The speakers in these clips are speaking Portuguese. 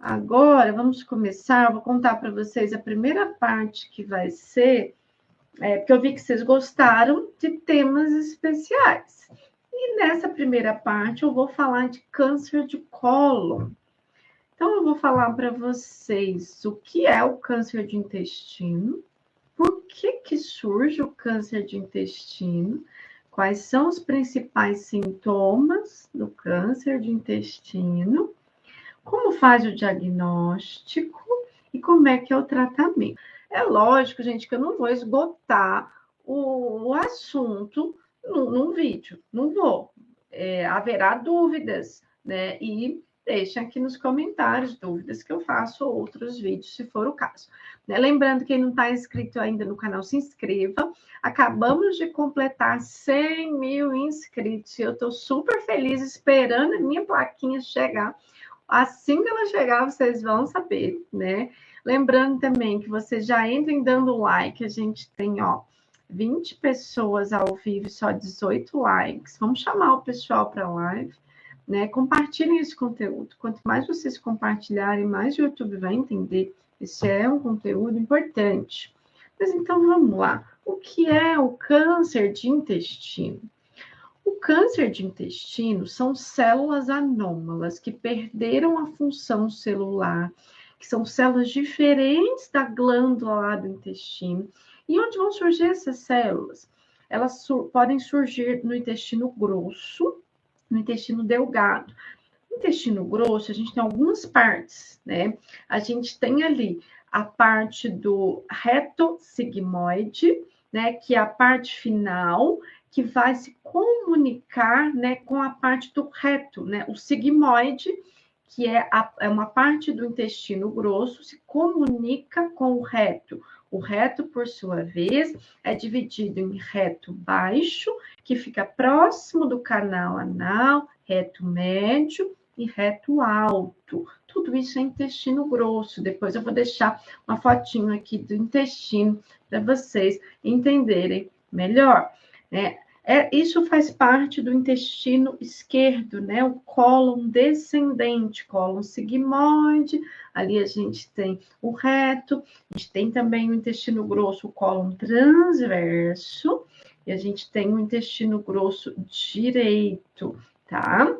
agora vamos começar. Vou contar para vocês a primeira parte que vai ser, porque eu vi que vocês gostaram de temas especiais. E nessa primeira parte eu vou falar de câncer de cólon. Então, eu vou falar para vocês o que é o câncer de intestino, por que surge o câncer de intestino, quais são os principais sintomas do câncer de intestino, como faz o diagnóstico e como é que é o tratamento. É lógico, gente, que eu não vou esgotar o assunto num vídeo, não vou. Haverá dúvidas, né? E deixem aqui nos comentários dúvidas que eu faço outros vídeos, se for o caso. Lembrando, quem não está inscrito ainda no canal, se inscreva. Acabamos de completar 100 mil inscritos e eu estou super feliz esperando a minha plaquinha chegar. Assim que ela chegar, vocês vão saber, né? Lembrando também que vocês já entrem dando like. A gente tem, 20 pessoas ao vivo, só 18 likes. Vamos chamar o pessoal para a live, né? Compartilhem esse conteúdo. Quanto mais vocês compartilharem, mais o YouTube vai entender. Esse é um conteúdo importante. Mas então, vamos lá. O que é o câncer de intestino? O câncer de intestino são células anômalas que perderam a função celular, que são células diferentes da glândula lá do intestino. E onde vão surgir essas células? Elas podem surgir no intestino grosso, no intestino delgado. No intestino grosso, a gente tem algumas partes, né? A gente tem ali a parte do reto sigmoide, né? Que é a parte final, que vai se comunicar, né, com a parte do reto, né? O sigmoide, que é uma parte do intestino grosso, se comunica com o reto. O reto, por sua vez, é dividido em reto baixo, que fica próximo do canal anal, reto médio e reto alto. Tudo isso é intestino grosso. Depois eu vou deixar uma fotinho aqui do intestino para vocês entenderem melhor, né? Isso faz parte do intestino esquerdo, né? O cólon descendente, cólon sigmoide. Ali a gente tem o reto, a gente tem também o intestino grosso, o cólon transverso, e a gente tem o intestino grosso direito, tá?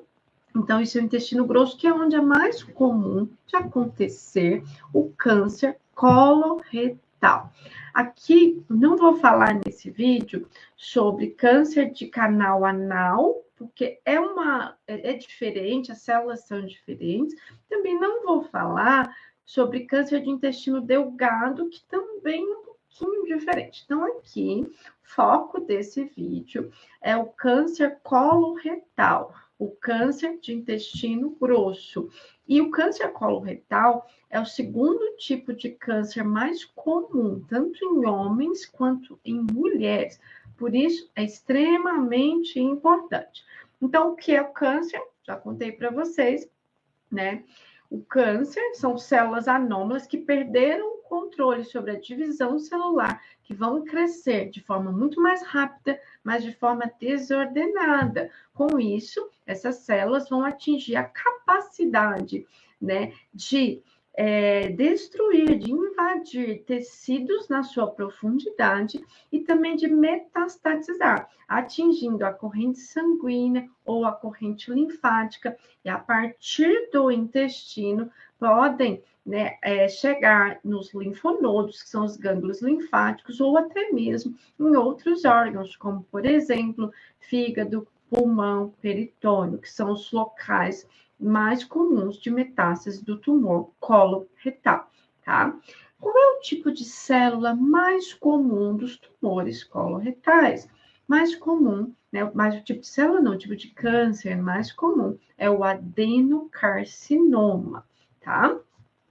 Então, isso é o intestino grosso, que é onde é mais comum de acontecer o câncer coloretal. Aqui, não vou falar nesse vídeo sobre câncer de canal anal, porque é diferente, as células são diferentes. Também não vou falar sobre câncer de intestino delgado, que também é um pouquinho diferente. Então, aqui, foco desse vídeo é o câncer coloretal, o câncer de intestino grosso. E o câncer coloretal é o segundo tipo de câncer mais comum, tanto em homens quanto em mulheres. Por isso, é extremamente importante. Então, o que é o câncer? Já contei para vocês, né? O câncer são células anômalas que perderam o controle sobre a divisão celular, que vão crescer de forma muito mais rápida, mas de forma desordenada. Com isso, essas células vão atingir a capacidade, né, de destruir, de invadir tecidos na sua profundidade e também de metastatizar, atingindo a corrente sanguínea ou a corrente linfática, e a partir do intestino podem, né, chegar nos linfonodos, que são os gânglios linfáticos, ou até mesmo em outros órgãos, como, por exemplo, fígado, pulmão, peritônio, que são os locais mais comuns de metástase do tumor coloretal, tá? Qual é o tipo de célula mais comum dos tumores coloretais? Mais comum, né? Mais o tipo de célula não, o tipo de câncer mais comum é o adenocarcinoma, tá?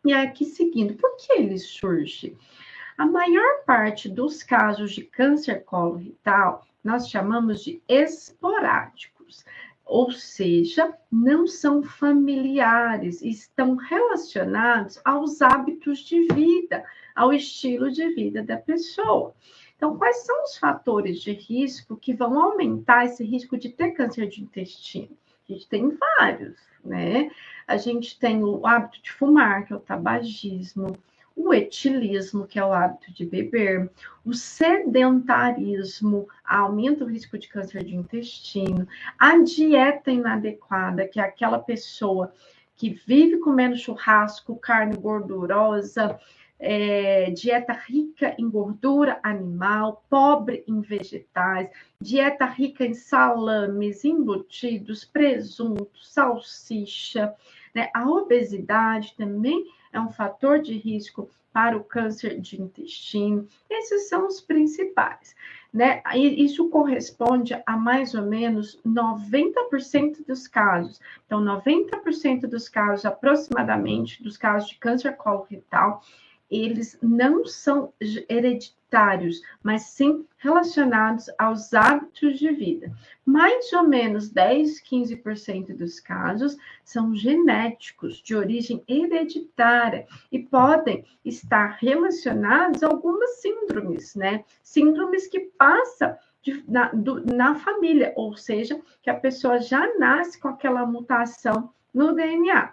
E aqui seguindo, por que ele surge? A maior parte dos casos de câncer coloretal nós chamamos de esporádicos, ou seja, não são familiares, estão relacionados aos hábitos de vida, ao estilo de vida da pessoa. Então, quais são os fatores de risco que vão aumentar esse risco de ter câncer de intestino? A gente tem vários, né? A gente tem o hábito de fumar, que é o tabagismo, o etilismo, que é o hábito de beber, o sedentarismo, aumenta o risco de câncer de intestino, a dieta inadequada, que é aquela pessoa que vive comendo churrasco, carne gordurosa, dieta rica em gordura animal, pobre em vegetais, dieta rica em salames, embutidos, presunto, salsicha, né? A obesidade também é um fator de risco para o câncer de intestino. Esses são os principais, né? E isso corresponde a mais ou menos 90% dos casos. Então, 90% dos casos, aproximadamente, dos casos de câncer coloretal, eles não são hereditários, mas sim relacionados aos hábitos de vida. Mais ou menos 10, 15% dos casos são genéticos, de origem hereditária, e podem estar relacionados a algumas síndromes, né? Síndromes que passam na família, ou seja, que a pessoa já nasce com aquela mutação no DNA,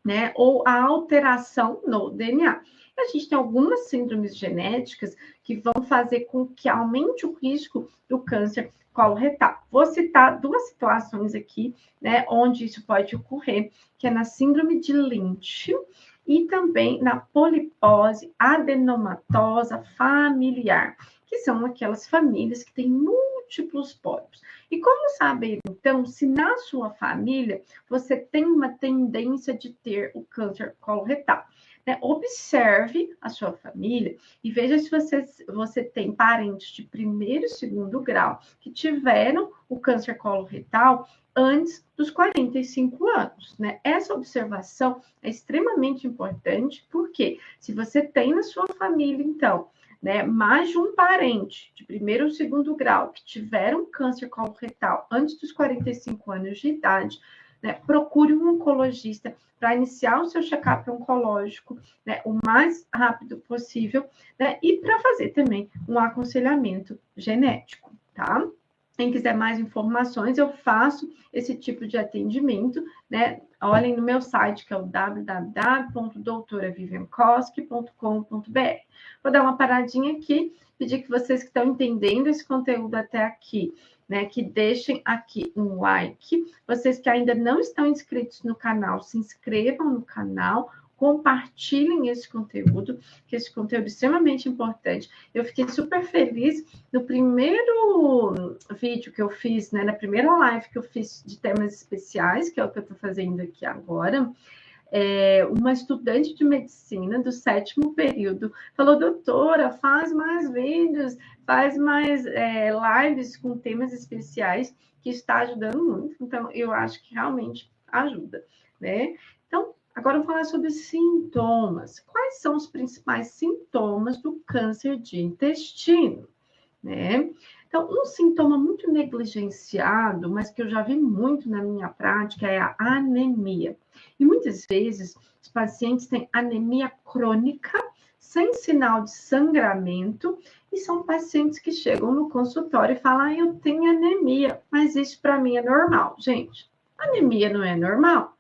né? Ou a alteração no DNA. A gente tem algumas síndromes genéticas que vão fazer com que aumente o risco do câncer coloretal. Vou citar duas situações aqui, né, onde isso pode ocorrer, que é na síndrome de Lynch e também na polipose adenomatosa familiar, que são aquelas famílias que têm múltiplos pólipos. E como saber, então, se na sua família você tem uma tendência de ter o câncer coloretal? Né? Observe a sua família e veja se você tem parentes de primeiro e segundo grau que tiveram o câncer coloretal antes dos 45 anos, né? Essa observação é extremamente importante, porque se você tem na sua família, então, né, mais de um parente de primeiro ou segundo grau que tiveram câncer coloretal antes dos 45 anos de idade, né, procure um oncologista para iniciar o seu check-up oncológico, né, o mais rápido possível, né, e para fazer também um aconselhamento genético, tá? Quem quiser mais informações, eu faço esse tipo de atendimento, né? Olhem no meu site, que é o www.doutoraviviankoski.com.br. Vou dar uma paradinha aqui, pedir que vocês que estão entendendo esse conteúdo até aqui, né, que deixem aqui um like. Vocês que ainda não estão inscritos no canal, se inscrevam no canal, compartilhem esse conteúdo, que esse conteúdo é extremamente importante. Eu fiquei super feliz no primeiro vídeo que eu fiz, né, na primeira live que eu fiz de temas especiais, que é o que eu estou fazendo aqui agora. Uma estudante de medicina do 7º período falou: doutora, faz mais vídeos, faz mais lives com temas especiais, que está ajudando muito. Então, eu acho que realmente ajuda, né? Então, agora eu vou falar sobre sintomas. Quais são os principais sintomas do câncer de intestino, né? Então, um sintoma muito negligenciado, mas que eu já vi muito na minha prática, é a anemia. E muitas vezes os pacientes têm anemia crônica, sem sinal de sangramento, e são pacientes que chegam no consultório e falam: eu tenho anemia, mas isso para mim é normal. Gente, anemia não é normal,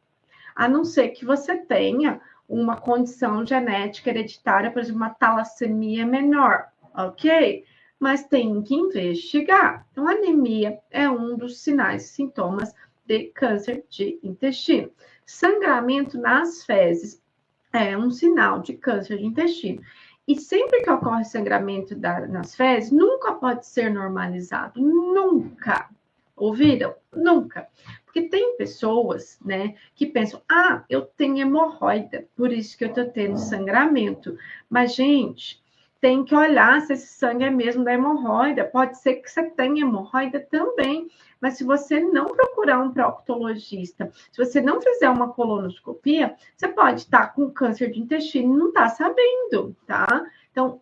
a não ser que você tenha uma condição genética hereditária, por exemplo, uma talassemia menor, ok? Mas tem que investigar. Então, anemia é um dos sinais e sintomas de câncer de intestino. Sangramento nas fezes é um sinal de câncer de intestino. E sempre que ocorre sangramento nas fezes, nunca pode ser normalizado. Nunca. Ouviram? Nunca. Porque tem pessoas, né, que pensam: eu tenho hemorroida, por isso que eu tô tendo sangramento. Mas, gente, tem que olhar se esse sangue é mesmo da hemorroida. Pode ser que você tenha hemorroida também, mas se você não procurar um proctologista, se você não fizer uma colonoscopia, você pode estar com câncer de intestino e não estar sabendo, tá? Então,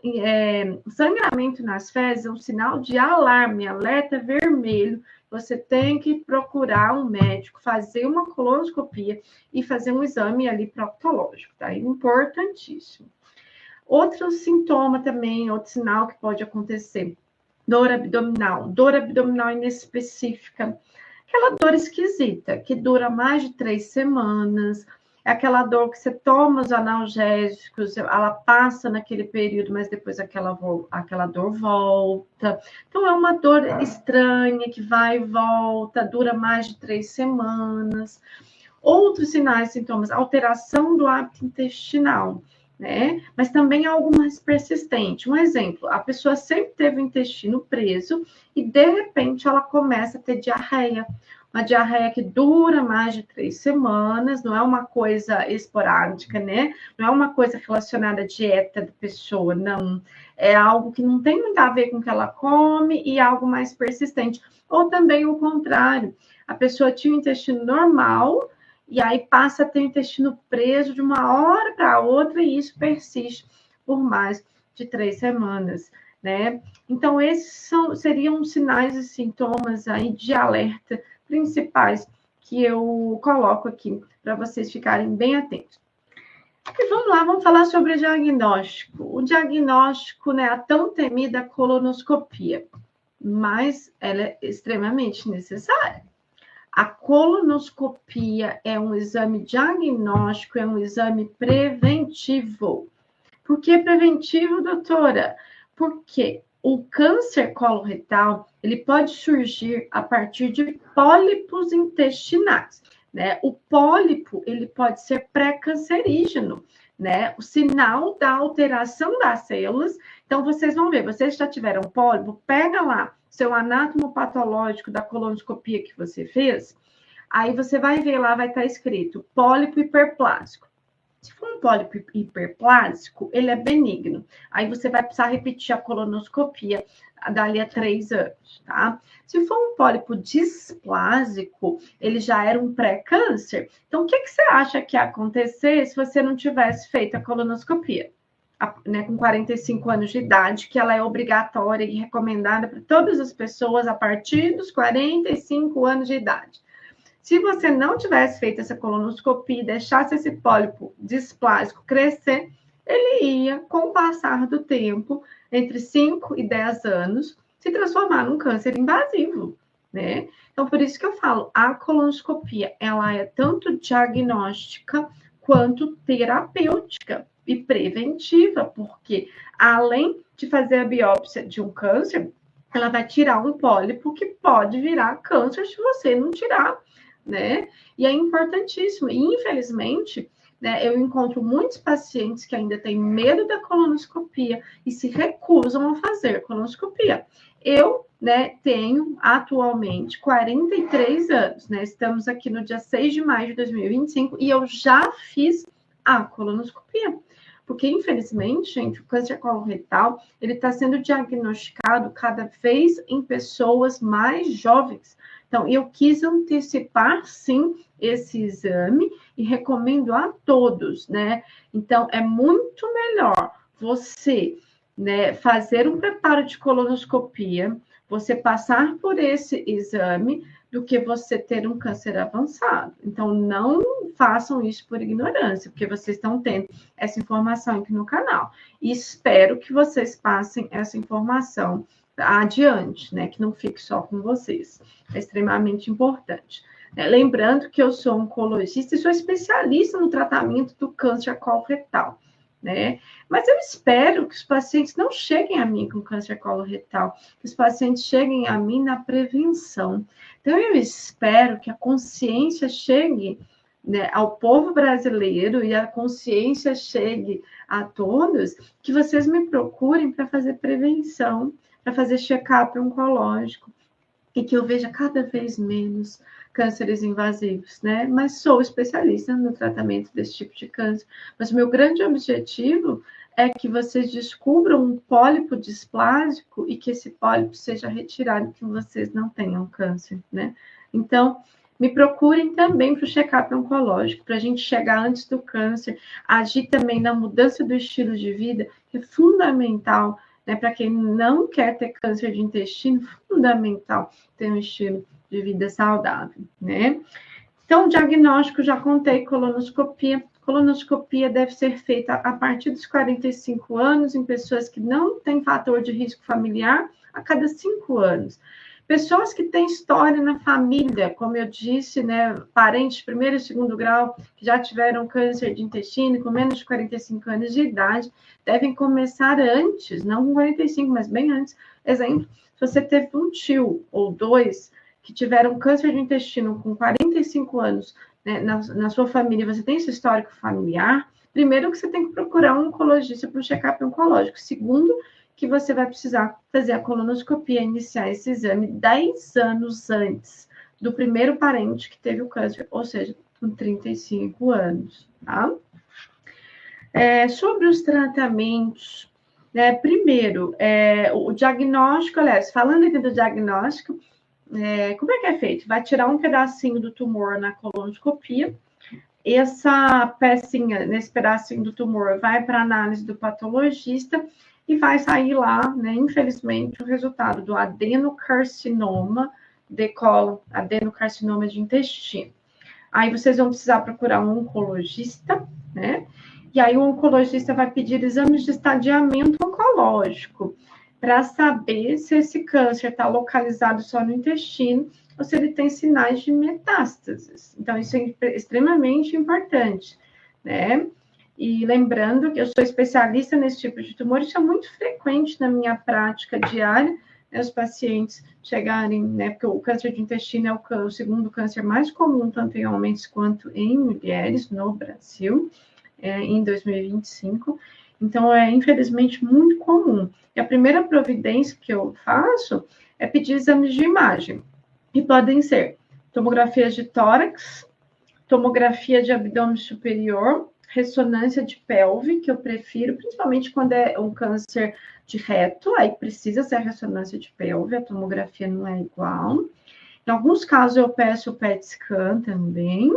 sangramento nas fezes é um sinal de alarme, alerta vermelho. Você tem que procurar um médico, fazer uma colonoscopia e fazer um exame ali proctológico, tá? É importantíssimo. Outro sintoma também, outro sinal que pode acontecer: dor abdominal inespecífica, aquela dor esquisita, que dura mais de 3 semanas, é aquela dor que você toma os analgésicos, ela passa naquele período, mas depois aquela dor volta. Então, é uma dor estranha, que vai e volta, dura mais de 3 semanas. Outros sinais e sintomas, alteração do hábito intestinal, né? Mas também algo mais persistente. Um exemplo, a pessoa sempre teve o intestino preso e, de repente, ela começa a ter diarreia. Uma diarreia que dura mais de 3 semanas, não é uma coisa esporádica, né? Não é uma coisa relacionada à dieta da pessoa, não. É algo que não tem muito a ver com o que ela come e algo mais persistente. Ou também o contrário, a pessoa tinha um intestino normal e aí passa a ter o intestino preso de uma hora para outra e isso persiste por mais de 3 semanas, né? Então, esses seriam sinais e sintomas aí de alerta principais que eu coloco aqui para vocês ficarem bem atentos. E vamos lá, vamos falar sobre o diagnóstico. O diagnóstico, né, a tão temida colonoscopia, mas ela é extremamente necessária. A colonoscopia é um exame diagnóstico, é um exame preventivo. Por que preventivo, doutora? Porque o câncer coloretal, ele pode surgir a partir de pólipos intestinais, né? O pólipo, ele pode ser pré-cancerígeno, né? O sinal da alteração das células. Então, vocês vão ver, vocês já tiveram pólipo, pega lá seu anátomo patológico da colonoscopia que você fez, aí você vai ver lá, vai estar escrito pólipo hiperplásico. Se for um pólipo hiperplásico, ele é benigno. Aí você vai precisar repetir a colonoscopia dali a 3 anos, tá? Se for um pólipo displásico, ele já era um pré-câncer. Então, o que você acha que ia acontecer se você não tivesse feito a colonoscopia? Né, com 45 anos de idade, que ela é obrigatória e recomendada para todas as pessoas a partir dos 45 anos de idade. Se você não tivesse feito essa colonoscopia e deixasse esse pólipo displásico crescer, ele ia, com o passar do tempo, entre 5 e 10 anos, se transformar num câncer invasivo, né? Então, por isso que eu falo, a colonoscopia, ela é tanto diagnóstica quanto terapêutica e preventiva, porque além de fazer a biópsia de um câncer, ela vai tirar um pólipo que pode virar câncer se você não tirar, né? E é importantíssimo. E, infelizmente, né, eu encontro muitos pacientes que ainda têm medo da colonoscopia e se recusam a fazer colonoscopia. Eu, né, tenho atualmente 43 anos, né? Estamos aqui no dia 6 de maio de 2025 e eu já fiz a colonoscopia. Porque, infelizmente, gente, o câncer coloretal, ele está sendo diagnosticado cada vez em pessoas mais jovens. Então, eu quis antecipar, sim, esse exame e recomendo a todos, né? Então, é muito melhor você, né, fazer um preparo de colonoscopia, você passar por esse exame, do que você ter um câncer avançado. Então, não façam isso por ignorância, porque vocês estão tendo essa informação aqui no canal. E espero que vocês passem essa informação adiante, né? Que não fique só com vocês. É extremamente importante. Lembrando que eu sou oncologista e sou especialista no tratamento do câncer coloretal, né? Mas eu espero que os pacientes não cheguem a mim com câncer coloretal, que os pacientes cheguem a mim na prevenção. Então, eu espero que a consciência chegue, né, ao povo brasileiro e a consciência chegue a todos, que vocês me procurem para fazer prevenção, para fazer check-up oncológico, e que eu veja cada vez menos cânceres invasivos, né? Mas sou especialista no tratamento desse tipo de câncer. Mas o meu grande objetivo é que vocês descubram um pólipo displásico e que esse pólipo seja retirado, que vocês não tenham câncer, né? Então, me procurem também para o check-up oncológico, para a gente chegar antes do câncer, agir também na mudança do estilo de vida, que é fundamental, né, para quem não quer ter câncer de intestino, fundamental ter um estilo de vida saudável, né? Então, diagnóstico, já contei, colonoscopia. Colonoscopia deve ser feita a partir dos 45 anos em pessoas que não têm fator de risco familiar a cada 5 anos. Pessoas que têm história na família, como eu disse, né, parentes de primeiro e segundo grau, que já tiveram câncer de intestino com menos de 45 anos de idade, devem começar antes, não com 45, mas bem antes. Exemplo, se você teve um tio ou dois que tiveram câncer de intestino com 45 anos, né, na sua família, você tem esse histórico familiar, primeiro que você tem que procurar um oncologista para um check-up oncológico. Segundo, que você vai precisar fazer a colonoscopia, iniciar esse exame 10 anos antes do primeiro parente que teve o câncer, ou seja, com 35 anos, tá? Sobre os tratamentos, né, primeiro, o diagnóstico, aliás, falando aqui do diagnóstico, como é que é feito? Vai tirar um pedacinho do tumor na colonoscopia, essa pecinha, nesse pedacinho do tumor, vai para análise do patologista e vai sair lá, né, infelizmente, o resultado do adenocarcinoma de cólon, adenocarcinoma de intestino. Aí vocês vão precisar procurar um oncologista, né? E aí o oncologista vai pedir exames de estadiamento oncológico para saber se esse câncer está localizado só no intestino ou se ele tem sinais de metástases. Então, isso é extremamente importante, né? E lembrando que eu sou especialista nesse tipo de tumor, isso é muito frequente na minha prática diária, né, os pacientes chegarem, né, porque o câncer de intestino é o segundo câncer mais comum, tanto em homens quanto em mulheres no Brasil, em 2025. Então, é infelizmente muito comum. E a primeira providência que eu faço é pedir exames de imagem. E podem ser tomografias de tórax, tomografia de abdômen superior, ressonância de pelve, que eu prefiro, principalmente quando é um câncer de reto, aí precisa ser a ressonância de pelve, a tomografia não é igual. Em alguns casos eu peço o PET scan também,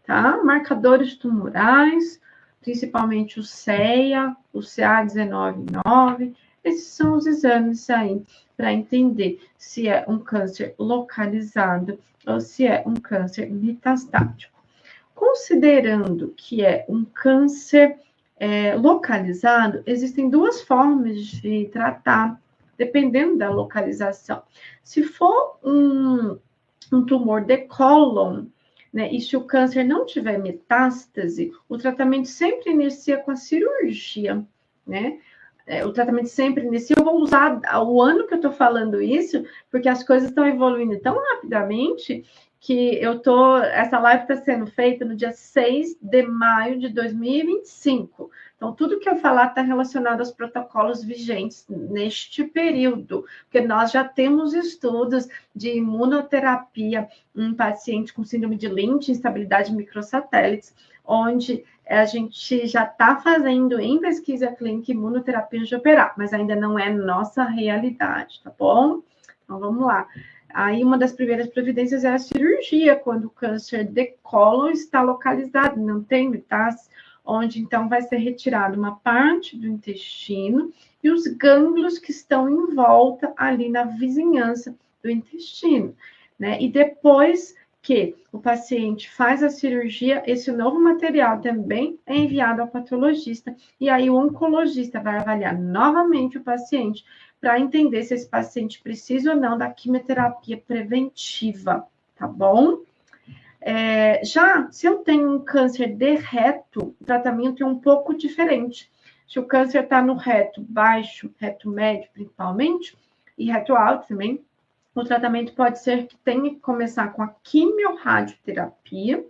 tá? Marcadores tumorais, principalmente o CEA, o CA199, esses são os exames aí para entender se é um câncer localizado ou se é um câncer metastático. Considerando que é um câncer localizado, existem duas formas de tratar, dependendo da localização. Se for um tumor de cólon, né, e se o câncer não tiver metástase, o tratamento sempre inicia com a cirurgia, né? O tratamento sempre inicia. Eu vou usar o ano que eu estou falando isso, porque as coisas estão evoluindo tão rapidamente que essa live está sendo feita no dia 6 de maio de 2025. Então, tudo que eu falar está relacionado aos protocolos vigentes neste período, porque nós já temos estudos de imunoterapia em paciente com síndrome de Lynch, instabilidade microsatélites, onde a gente já está fazendo em pesquisa clínica imunoterapia antes de operar, mas ainda não é nossa realidade, tá bom? Então, vamos lá. Aí, uma das primeiras providências é a cirurgia, quando o câncer de cólon está localizado, não tem metástase, onde, então, vai ser retirada uma parte do intestino e os gânglios que estão em volta, ali na vizinhança do intestino, né? E depois que o paciente faz a cirurgia, esse novo material também é enviado ao patologista, e aí o oncologista vai avaliar novamente o paciente para entender se esse paciente precisa ou não da quimioterapia preventiva, tá bom? Já se eu tenho um câncer de reto, o tratamento é um pouco diferente. Se o câncer está no reto baixo, reto médio principalmente, e reto alto também, o tratamento pode ser que tenha que começar com a quimiorradioterapia,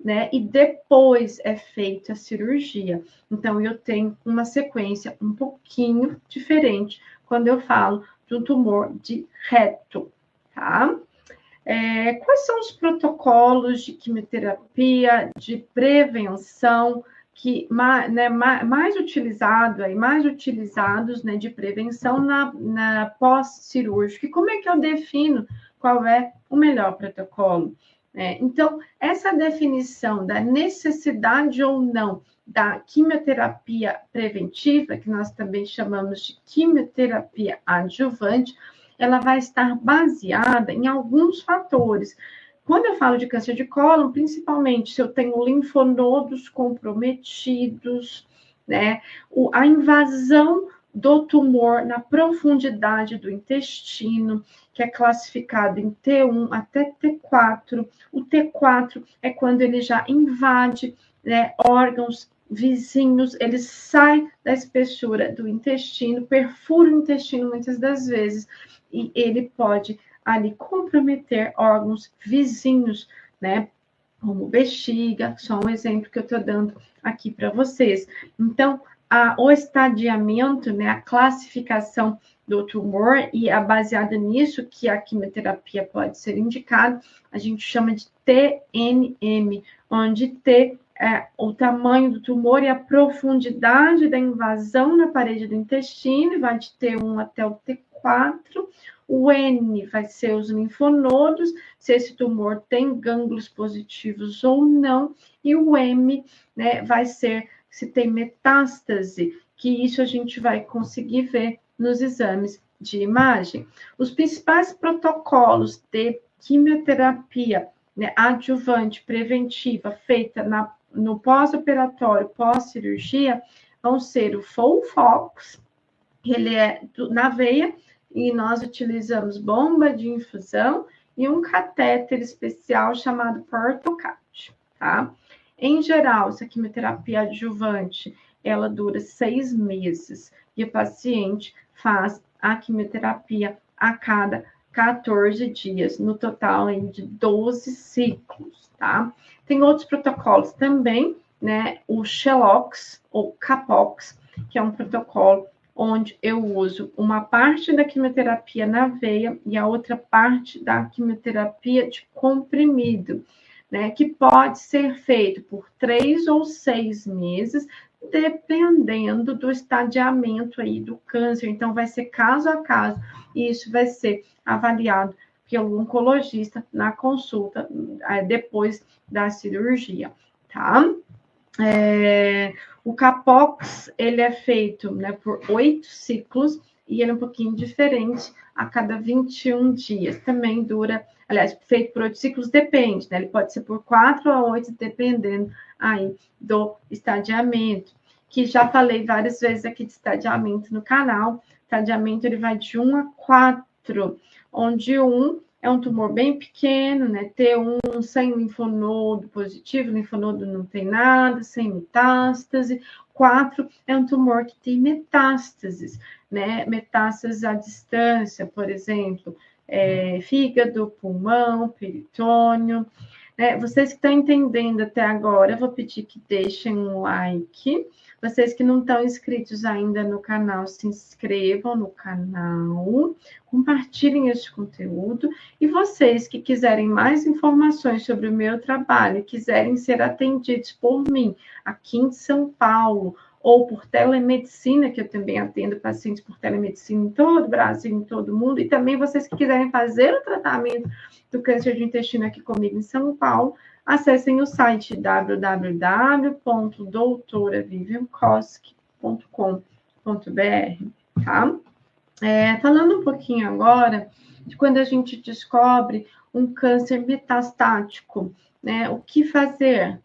né? E depois é feita a cirurgia. Então, eu tenho uma sequência um pouquinho diferente quando eu falo de um tumor de reto, tá? Quais são os protocolos de quimioterapia, de prevenção que mais utilizados, né, de prevenção na pós-cirúrgica? E como é que eu defino qual é o melhor protocolo? Então, essa definição da necessidade ou não da quimioterapia preventiva, que nós também chamamos de quimioterapia adjuvante, ela vai estar baseada em alguns fatores. Quando eu falo de câncer de cólon, principalmente se eu tenho linfonodos comprometidos, né, a invasão do tumor na profundidade do intestino, que é classificado em T1 até T4. O T4 é quando ele já invade, né, órgãos vizinhos, ele sai da espessura do intestino, perfura o intestino muitas das vezes, e ele pode ali comprometer órgãos vizinhos, né? Como bexiga, só um exemplo que eu estou dando aqui para vocês. Então, o estadiamento, né, a classificação do tumor, e é baseada nisso que a quimioterapia pode ser indicada, a gente chama de TNM, onde T é o tamanho do tumor e a profundidade da invasão na parede do intestino, vai de T1 até o T4. O N vai ser os linfonodos, se esse tumor tem gânglios positivos ou não, e o M, né, vai ser se tem metástase, que isso a gente vai conseguir ver nos exames de imagem. Os principais protocolos de quimioterapia, né, adjuvante preventiva feita no pós-operatório, pós-cirurgia, vão ser o FOLFOX, ele é na veia, e nós utilizamos bomba de infusão e um catéter especial chamado Portocat, tá? Em geral, essa quimioterapia adjuvante, ela dura 6 meses e o paciente faz a quimioterapia a cada 14 dias, no total de 12 ciclos, tá? Tem outros protocolos também, né? O Xelox ou Capox, que é um protocolo onde eu uso uma parte da quimioterapia na veia e a outra parte da quimioterapia de comprimido, né, que pode ser feito por 3 ou 6 meses, dependendo do estadiamento aí do câncer. Então, vai ser caso a caso, e isso vai ser avaliado pelo oncologista na consulta depois da cirurgia, tá? O Capox, ele é feito, né, por 8 ciclos, e ele é um pouquinho diferente a cada 21 dias. Também dura, aliás, feito por 8 ciclos, depende, né? Ele pode ser por 4 a 8, dependendo aí do estadiamento, que já falei várias vezes aqui de estadiamento no canal. Estadiamento, ele vai de 1 a 4, onde 1 é um tumor bem pequeno, né? T1 sem linfonodo positivo, linfonodo não tem nada, sem metástase. 4 é um tumor que tem metástases, né? Metástases à distância, por exemplo, fígado, pulmão, peritônio. Vocês que estão entendendo até agora, eu vou pedir que deixem um like. Vocês que não estão inscritos ainda no canal, se inscrevam no canal, compartilhem este conteúdo. E vocês que quiserem mais informações sobre o meu trabalho, quiserem ser atendidos por mim aqui em São Paulo, ou por telemedicina, que eu também atendo pacientes por telemedicina em todo o Brasil, em todo o mundo, e também vocês que quiserem fazer o tratamento do câncer de intestino aqui comigo em São Paulo, acessem o site www.doutoraviviankoski.com.br, tá? Falando um pouquinho agora de quando a gente descobre um câncer metastático, né? O que fazer?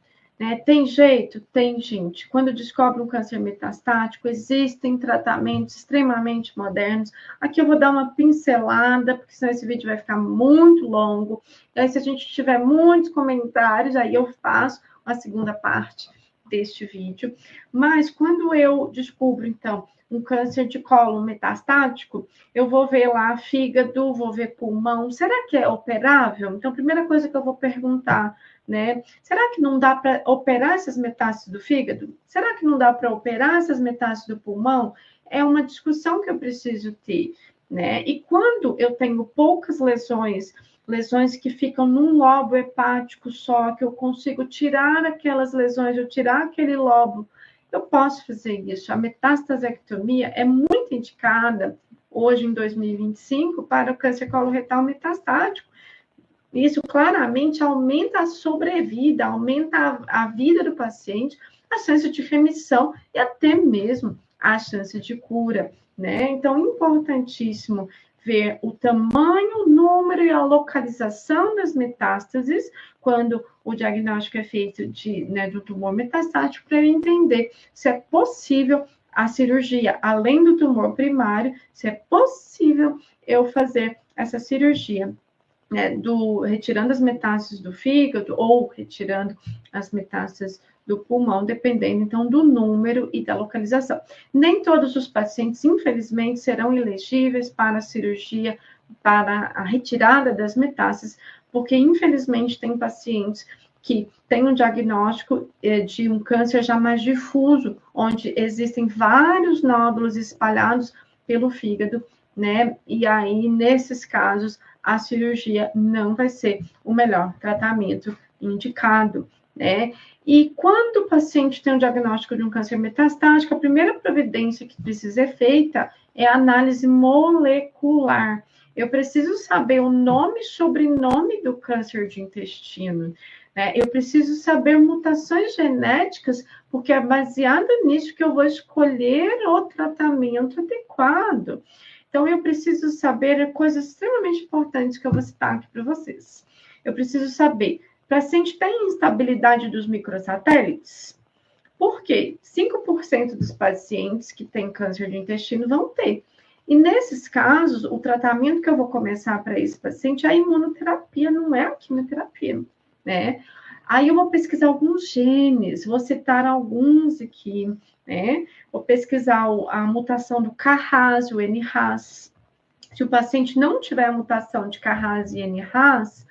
Tem jeito? Tem, gente. Quando descobre um câncer metastático, existem tratamentos extremamente modernos. Aqui eu vou dar uma pincelada, porque senão esse vídeo vai ficar muito longo. E aí, se a gente tiver muitos comentários, aí eu faço a segunda parte deste vídeo. Mas quando eu descubro, então, um câncer de cólon metastático, eu vou ver lá fígado, vou ver pulmão. Será que é operável? Então, a primeira coisa que eu vou perguntar, né? Será que não dá para operar essas metástases do fígado? Será que não dá para operar essas metástases do pulmão? É uma discussão que eu preciso ter, né? E quando eu tenho poucas lesões que ficam num lobo hepático só, que eu consigo tirar aquelas lesões, eu tirar aquele lobo, eu posso fazer isso. A metastasectomia é muito indicada hoje em 2025 para o câncer coloretal metastático. Isso claramente aumenta a sobrevida, aumenta a vida do paciente, a chance de remissão e até mesmo a chance de cura, né? Então, importantíssimo ver o tamanho, o número e a localização das metástases quando o diagnóstico é feito do tumor metastático, para eu entender se é possível a cirurgia, além do tumor primário, se é possível eu fazer essa cirurgia, né, retirando as metástases do fígado ou retirando as metástases do pulmão, dependendo, então, do número e da localização. Nem todos os pacientes, infelizmente, serão elegíveis para a cirurgia, para a retirada das metástases, porque, infelizmente, tem pacientes que têm um diagnóstico de um câncer já mais difuso, onde existem vários nódulos espalhados pelo fígado, né? E aí, nesses casos, a cirurgia não vai ser o melhor tratamento indicado, né? E quando o paciente tem um diagnóstico de um câncer metastático, a primeira providência que precisa ser feita é a análise molecular. Eu preciso saber o nome e sobrenome do câncer de intestino, né? Eu preciso saber mutações genéticas, porque é baseado nisso que eu vou escolher o tratamento adequado. Então, eu preciso saber coisas extremamente importantes que eu vou citar aqui para vocês. Eu preciso saber, o paciente tem instabilidade dos microsatélites? Por quê? 5% dos pacientes que têm câncer de intestino vão ter. E nesses casos, o tratamento que eu vou começar para esse paciente é a imunoterapia, não é a quimioterapia, né? Aí eu vou pesquisar alguns genes, vou citar alguns aqui, né? Vou pesquisar a mutação do KRAS e o NRAS. Se o paciente não tiver a mutação de KRAS e NRAS,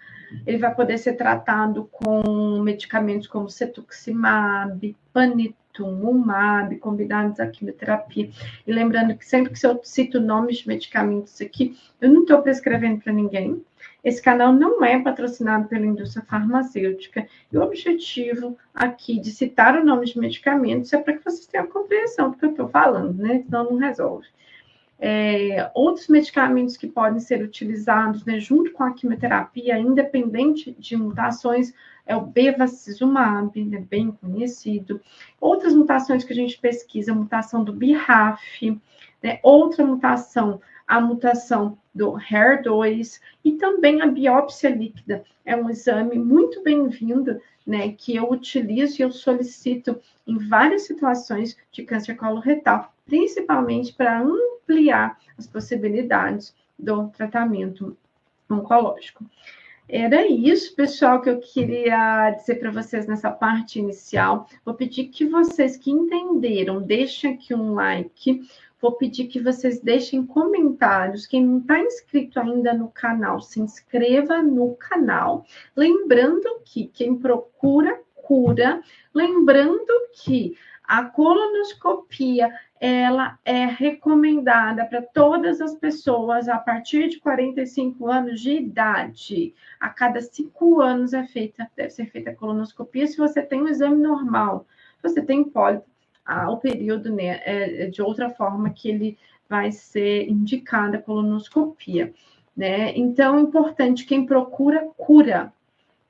ele vai poder ser tratado com medicamentos como cetuximab, panitumumab, combinados à quimioterapia. E lembrando que sempre que eu cito nomes de medicamentos aqui, eu não estou prescrevendo para ninguém. Esse canal não é patrocinado pela indústria farmacêutica. E o objetivo aqui de citar o nome de medicamentos é para que vocês tenham compreensão do que eu estou falando, né? Senão não resolve. Outros medicamentos que podem ser utilizados, né, junto com a quimioterapia, independente de mutações, é o bevacizumab, né, bem conhecido. Outras mutações que a gente pesquisa, a mutação do BRAF, né, outra mutação, a mutação do HER2, e também a biópsia líquida. É um exame muito bem-vindo, né, que eu utilizo e eu solicito em várias situações de câncer coloretal, principalmente para ampliar as possibilidades do tratamento oncológico. Era isso, pessoal, que eu queria dizer para vocês nessa parte inicial. Vou pedir que vocês que entenderam, deixem aqui um like. Vou pedir que vocês deixem comentários. Quem não está inscrito ainda no canal, se inscreva no canal. Lembrando que quem procura, cura. Lembrando que a colonoscopia, ela é recomendada para todas as pessoas a partir de 45 anos de idade. A cada 5 anos deve ser feita a colonoscopia se você tem um exame normal. Se você tem pólipo, o período, né, é de outra forma que ele vai ser indicada a colonoscopia, né? Então, é importante, quem procura, cura,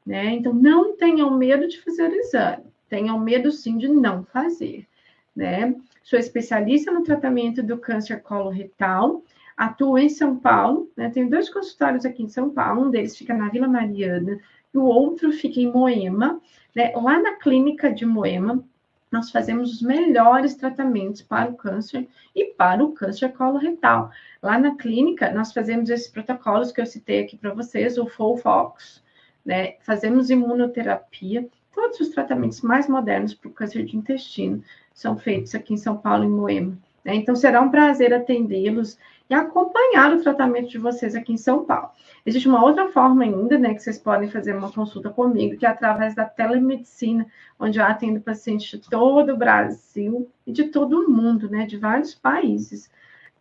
né? Então, não tenham medo de fazer o exame, tenham medo, sim, de não fazer, né? Sou especialista no tratamento do câncer coloretal, atuo em São Paulo, né? Tenho 2 consultórios aqui em São Paulo, um deles fica na Vila Mariana e o outro fica em Moema, né? Lá na clínica de Moema, nós fazemos os melhores tratamentos para o câncer e para o câncer coloretal. Lá na clínica, nós fazemos esses protocolos que eu citei aqui para vocês, o FOLFOX, né? Fazemos imunoterapia, todos os tratamentos mais modernos para o câncer de intestino são feitos aqui em São Paulo, em Moema, né? Então, será um prazer atendê-los e acompanhar o tratamento de vocês aqui em São Paulo. Existe uma outra forma ainda, né, que vocês podem fazer uma consulta comigo, que é através da telemedicina, onde eu atendo pacientes de todo o Brasil e de todo o mundo, né, de vários países,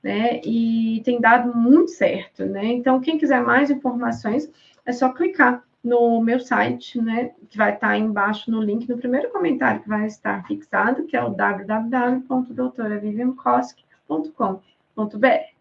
né, e tem dado muito certo, né. Então, quem quiser mais informações, é só clicar no meu site, né, que vai estar aí embaixo no link, no primeiro comentário que vai estar fixado, que é o www.doutoraviviankoski.com.br.